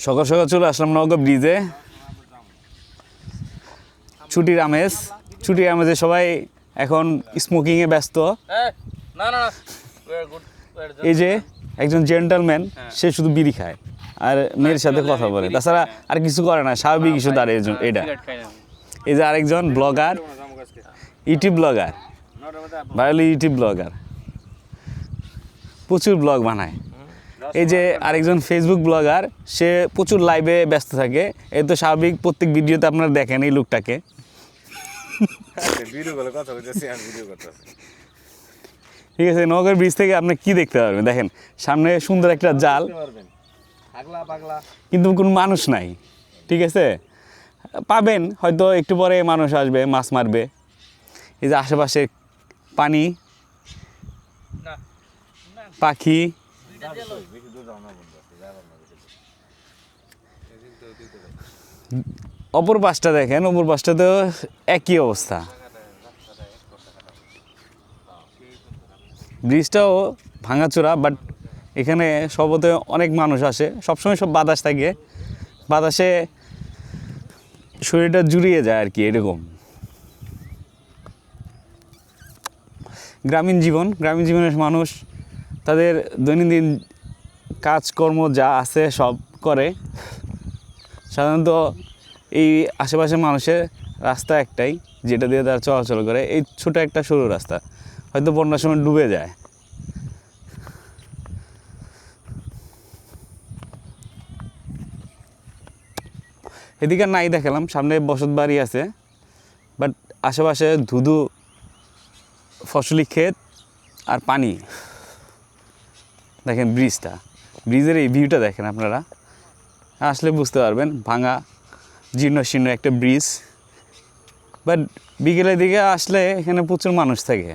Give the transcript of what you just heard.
সকাল সকাল চলে আসলাম নওগাঁ ব্রিজে। ছুটির আমেজে সবাই এখন স্মোকিংয়ে ব্যস্ত। এই যে একজন জেন্টলম্যান, সে শুধু বিড়ি খায় আর মেয়ের সাথে কথা বলে, তাছাড়া আর কিছু করে না, স্বাভাবিক কিছু তার এটা। এই যে আরেকজন blogger, YouTube blogger, viral YouTube blogger, প্রচুর ব্লগ বানায়। এই যে আরেকজন ফেসবুক ব্লগার, সে প্রচুর লাইভে ব্যস্ত থাকে। এই তো স্বাভাবিক, প্রত্যেক ভিডিওতে আপনারা দেখেন এই লোকটাকে। ঠিক আছে, নওগাঁ ব্রিজ থেকে আপনি কি দেখতে পারবেন? দেখেন সামনে সুন্দর একটা জাল, কিন্তু কোনো মানুষ নাই। ঠিক আছে, পাবেন হয়তো একটু পরে মানুষ আসবে, মাছ মারবে। এই যে আশেপাশে পানি, পাখি, অপর পাশটা দেখেন, অপর পাশটাতেও একই অবস্থা। ব্রিজটাও ভাঙাচোরা, বাট এখানে সবতে অনেক মানুষ আসে, সবসময় সব বাতাস থাকে, বাতাসে শরীরটা জুড়িয়ে যায় আর কি, এরকম। গ্রামীণ জীবনের মানুষ তাদের দৈনন্দিন কাজকর্ম যা আছে সব করে। সাধারণত এই আশেপাশের মানুষের রাস্তা একটাই, যেটা দিয়ে তারা চলাচল করে, এই ছোটো একটা সরু রাস্তা, হয়তো বন্যার সময় ডুবে যায়। এদিকে নাই দেখালাম, সামনে বসত বাড়ি আছে, বাট আশেপাশে ধুধু ফসলি ক্ষেত আর পানি। দেখেন ব্রিজের এই ভিউটা দেখেন, আপনারা আসলে বুঝতে পারবেন। ভাঙা জীর্ণ একটা ব্রিজ, বাট বিকেলের দিকে আসলে এখানে প্রচুর মানুষ থাকে।